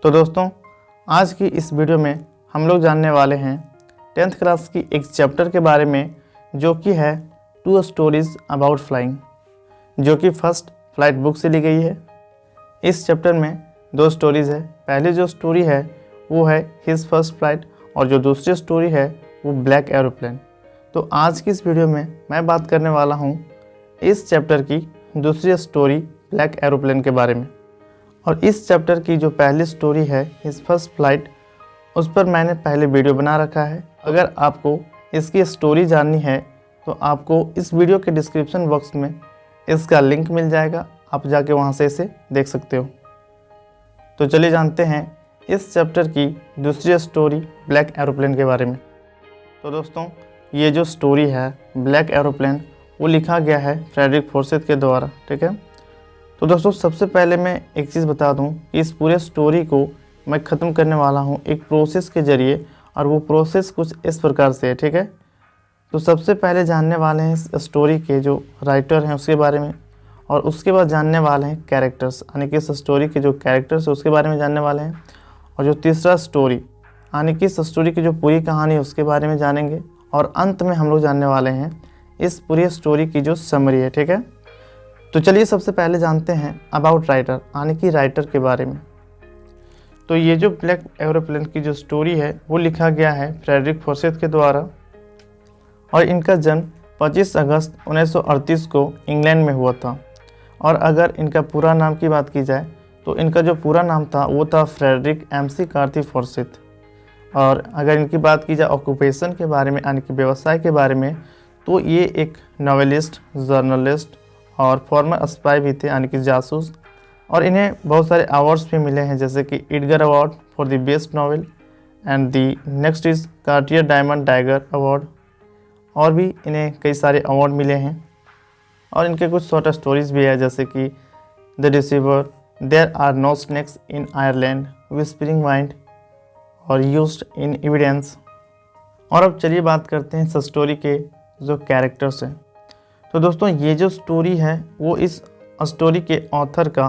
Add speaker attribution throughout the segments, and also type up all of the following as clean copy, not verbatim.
Speaker 1: तो दोस्तों, आज की इस वीडियो में हम लोग जानने वाले हैं 10th क्लास की एक चैप्टर के बारे में, जो कि है 2 स्टोरीज अबाउट फ्लाइंग, जो कि फर्स्ट फ्लाइट बुक से ली गई है। इस चैप्टर में 2 स्टोरीज़ है। पहली जो स्टोरी है वो है हिज फर्स्ट फ्लाइट, और जो दूसरी स्टोरी है वो ब्लैक एरोप्लेन। तो आज की इस वीडियो में मैं बात करने वाला हूँ इस चैप्टर की दूसरी स्टोरी ब्लैक एरोप्लेन के बारे में। और इस चैप्टर की जो पहली स्टोरी है हिज फर्स्ट फ्लाइट, उस पर मैंने पहले वीडियो बना रखा है। अगर आपको इसकी स्टोरी जाननी है तो आपको इस वीडियो के डिस्क्रिप्शन बॉक्स में इसका लिंक मिल जाएगा, आप जाके वहाँ से इसे देख सकते हो। तो चलिए जानते हैं इस चैप्टर की दूसरी स्टोरी ब्लैक एरोप्लेन के बारे में। तो दोस्तों, ये जो स्टोरी है ब्लैक एरोप्लेन, वो लिखा गया है फ्रेडरिक फोर्सिथ के द्वारा, ठीक है। तो दोस्तों, सबसे पहले मैं एक चीज़ बता दूं कि इस पूरे स्टोरी को मैं ख़त्म करने वाला हूं एक प्रोसेस के ज़रिए, और वो प्रोसेस कुछ इस प्रकार से है, ठीक है। तो सबसे पहले जानने वाले हैं इस स्टोरी के जो राइटर हैं उसके बारे में, और उसके बाद जानने वाले हैं कैरेक्टर्स, यानी कि इस स्टोरी के जो कैरेक्टर्स है उसके बारे में जानने वाले हैं। और जो तीसरा स्टोरी, यानी कि इस स्टोरी की जो पूरी कहानी है उसके बारे में जानेंगे। और अंत में हम लोग जानने वाले हैं इस पूरी स्टोरी की जो समरी है, ठीक है। तो चलिए सबसे पहले जानते हैं अबाउट राइटर, यानी कि राइटर के बारे में। तो ये जो ब्लैक एरोप्लेन की जो स्टोरी है वो लिखा गया है फ्रेडरिक फोर्सिथ के द्वारा, और इनका जन्म 25 अगस्त 1938 को इंग्लैंड में हुआ था। और अगर इनका पूरा नाम की बात की जाए तो इनका जो पूरा नाम था वो था फ्रेडरिक MC कार्थी फोर्सिथ। और अगर इनकी बात की जाए ऑक्यूपेशन के बारे में, यानी कि व्यवसाय के बारे में, तो ये एक नॉवेलिस्ट, जर्नलिस्ट और फॉर्मर स्पाई भी थे, यानी कि जासूस। और इन्हें बहुत सारे अवार्ड्स भी मिले हैं, जैसे कि Edgar award for the best novel, and the next is Cartier diamond tiger award. और भी इन्हें कई सारे अवार्ड मिले हैं। और इनके कुछ शॉर्ट स्टोरीज भी है, जैसे कि the deceiver, there are no snakes in Ireland, whispering wind और यूज्ड इन एविडेंस। और अब चलिए बात करते हैं इस स्टोरी के जो कैरेक्टर्स हैं। तो दोस्तों, ये जो स्टोरी है वो इस स्टोरी के ऑथर का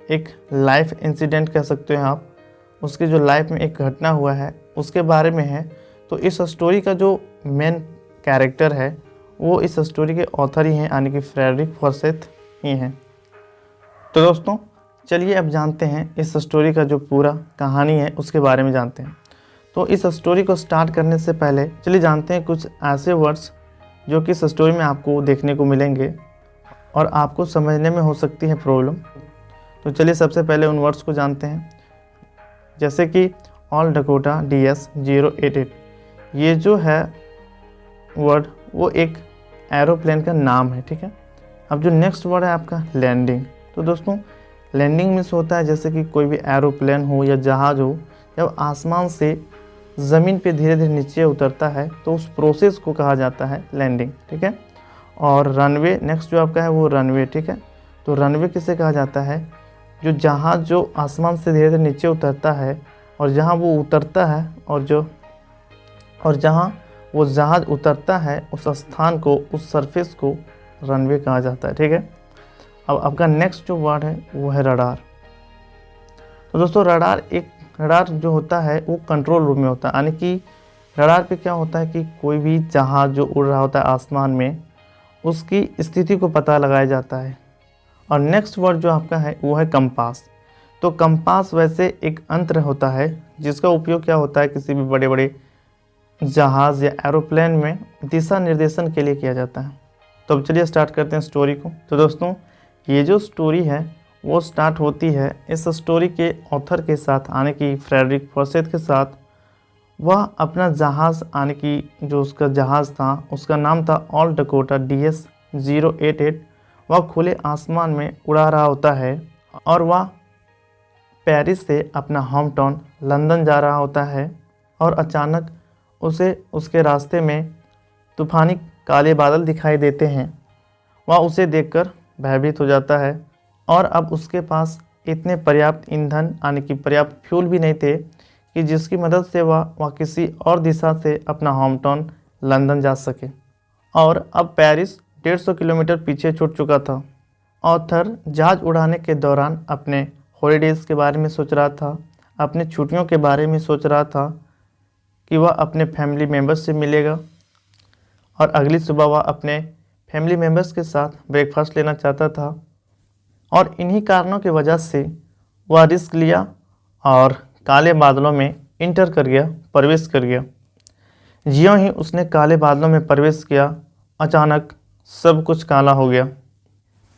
Speaker 1: एक लाइफ इंसिडेंट कह सकते हैं आप, उसके जो लाइफ में एक घटना हुआ है उसके बारे में है। तो इस स्टोरी का जो मेन कैरेक्टर है वो इस स्टोरी के ऑथर ही हैं, यानी कि फ्रेडरिक फोर्सिथ ही हैं। तो दोस्तों, चलिए अब जानते हैं इस स्टोरी का जो पूरा कहानी है उसके बारे में जानते हैं। तो इस स्टोरी को स्टार्ट करने से पहले चलिए जानते हैं कुछ ऐसे वर्ड्स जो कि इस स्टोरी में आपको देखने को मिलेंगे और आपको समझने में हो सकती है प्रॉब्लम। तो चलिए सबसे पहले उन वर्ड्स को जानते हैं, जैसे कि ऑल डकोटा DS-088। ये जो है वर्ड वो एक एरोप्लेन का नाम है, ठीक है। अब जो नेक्स्ट वर्ड है आपका लैंडिंग। तो दोस्तों, लैंडिंग मीन्स होता है जैसे कि कोई भी एरोप्लेन हो या जहाज़ हो, जब आसमान से ज़मीन पे धीरे धीरे नीचे उतरता है तो उस प्रोसेस को कहा जाता है लैंडिंग, ठीक है। और रनवे नेक्स्ट जो आपका है वो रनवे, ठीक है। तो रनवे किसे कहा जाता है, जो जहाज़ जो आसमान से धीरे धीरे नीचे उतरता है और जहाँ वो उतरता है और जहाँ वो जहाज़ उतरता है उस स्थान को, उस सरफेस को रनवे कहा जाता है, ठीक है। अब आपका नेक्स्ट जो वर्ड है वो है रडार। तो दोस्तों, रडार जो होता है वो कंट्रोल रूम में होता है, यानी कि रडार पे क्या होता है कि कोई भी जहाज़ जो उड़ रहा होता है आसमान में, उसकी स्थिति को पता लगाया जाता है। और नेक्स्ट वर्ड जो आपका है वो है कंपास। तो कंपास वैसे एक यंत्र होता है जिसका उपयोग क्या होता है, किसी भी बड़े बड़े जहाज़ या एरोप्लेन में दिशा निर्देशन के लिए किया जाता है। तो अब चलिए स्टार्ट करते हैं स्टोरी को। तो दोस्तों, ये जो स्टोरी है वो स्टार्ट होती है इस स्टोरी के ऑथर के साथ, यानी कि फ्रेडरिक फोर्सिथ के साथ। वह अपना जहाज़, यानी कि जो उसका जहाज़ था उसका नाम था ऑल डकोटा DS-088। वह खुले आसमान में उड़ा रहा होता है और वह पेरिस से अपना होम टाउन लंदन जा रहा होता है। और अचानक उसे उसके रास्ते में तूफ़ानी काले बादल दिखाई देते हैं। वह उसे देखकर भयभीत हो जाता है, और अब उसके पास इतने पर्याप्त ईंधन, यानी कि पर्याप्त फ्यूल भी नहीं थे कि जिसकी मदद से वह किसी और दिशा से अपना होम टाउन लंदन जा सके। और अब पेरिस 150 किलोमीटर पीछे छूट चुका था। ऑथर जहाज़ उड़ाने के दौरान अपने हॉलीडेज़ के बारे में सोच रहा था, अपनी छुट्टियों के बारे में सोच रहा था कि वह अपने फैमिली मेम्बर्स से मिलेगा और अगली सुबह वह अपने फैमिली मेम्बर्स के साथ ब्रेकफास्ट लेना चाहता था। और इन्हीं कारणों की वजह से वह रिस्क लिया और काले बादलों में इंटर कर गया, प्रवेश कर गया। ज्यों ही उसने काले बादलों में प्रवेश किया, अचानक सब कुछ काला हो गया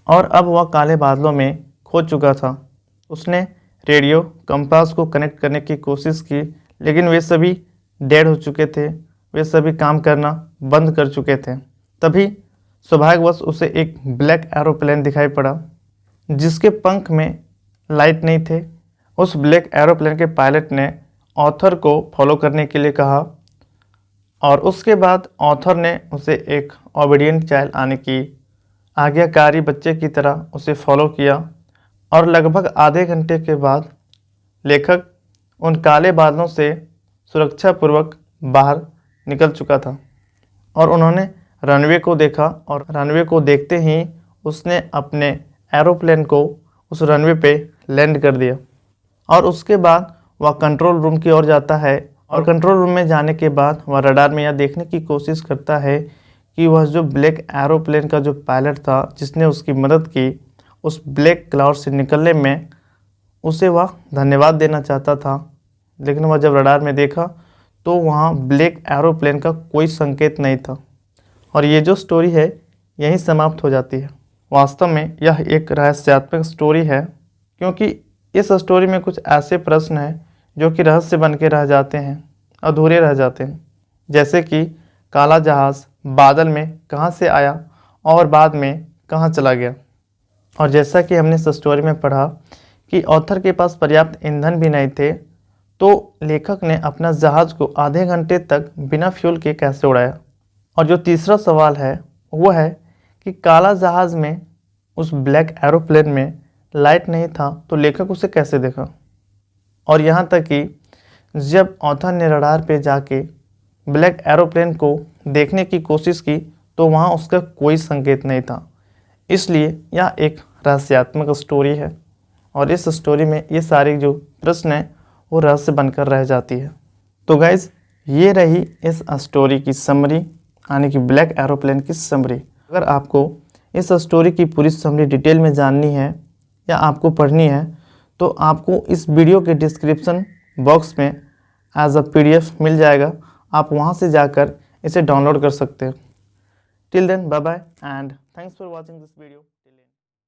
Speaker 1: और अब वह काले बादलों में खो चुका था। उसने रेडियो कंपास को कनेक्ट करने की कोशिश की, लेकिन वे सभी डेड हो चुके थे, वे सभी काम करना बंद कर चुके थे। तभी सौभाग्यवश उसे एक ब्लैक एरोप्लेन दिखाई पड़ा जिसके पंख में लाइट नहीं थे। उस ब्लैक एरोप्लेन के पायलट ने ऑथर को फॉलो करने के लिए कहा और उसके बाद ऑथर ने उसे एक ओबीडिएंट चाइल्ड यानी कि आज्ञाकारी बच्चे की तरह उसे फॉलो किया और लगभग आधे घंटे के बाद लेखक उन काले बादलों से सुरक्षापूर्वक बाहर निकल चुका था और उन्होंने रनवे को देखा और रनवे को देखते ही उसने अपने एरोप्लेन को उस रनवे पे लैंड कर दिया और उसके बाद वह कंट्रोल रूम की ओर जाता है और कंट्रोल रूम में जाने के बाद वह रडार में यह देखने की कोशिश करता है कि वह जो ब्लैक एरोप्लेन का जो पायलट था जिसने उसकी मदद की उस ब्लैक क्लाउड से निकलने में, उसे वह धन्यवाद देना चाहता था। लेकिन वह जब रडार में देखा तो वहाँ ब्लैक एरोप्लेन का कोई संकेत नहीं था। और ये जो स्टोरी है यहीं समाप्त हो जाती है। वास्तव में यह एक रहस्यात्मक स्टोरी है क्योंकि इस स्टोरी में कुछ ऐसे प्रश्न हैं जो कि रहस्य बन के रह जाते हैं, अधूरे रह जाते हैं। जैसे कि काला जहाज़ बादल में कहाँ से आया और बाद में कहाँ चला गया। और जैसा कि हमने इस स्टोरी में पढ़ा कि ऑथर के पास पर्याप्त ईंधन भी नहीं थे, तो लेखक ने अपना जहाज़ को आधे घंटे तक बिना फ्यूल के कैसे उड़ाया। और जो तीसरा सवाल है वो है कि काला जहाज़ में उस ब्लैक एरोप्लेन में लाइट नहीं था तो लेखक उसे कैसे देखा। और यहाँ तक कि जब ऑथर ने रडार पे जाके ब्लैक एरोप्लेन को देखने की कोशिश की तो वहाँ उसका कोई संकेत नहीं था। इसलिए यह एक रहस्यात्मक स्टोरी है और इस स्टोरी में ये सारी जो प्रश्न हैं वो रहस्य बनकर रह जाती है। तो गाइज़ ये रही इस स्टोरी की समरी यानी कि ब्लैक एरोप्लेन की समरी। अगर आपको इस स्टोरी की पूरी समरी डिटेल में जाननी है या आपको पढ़नी है तो आपको इस वीडियो के डिस्क्रिप्शन बॉक्स में एज अ PDF मिल जाएगा। आप वहां से जाकर इसे डाउनलोड कर सकते हैं। Till then bye bye and thanks for watching this video.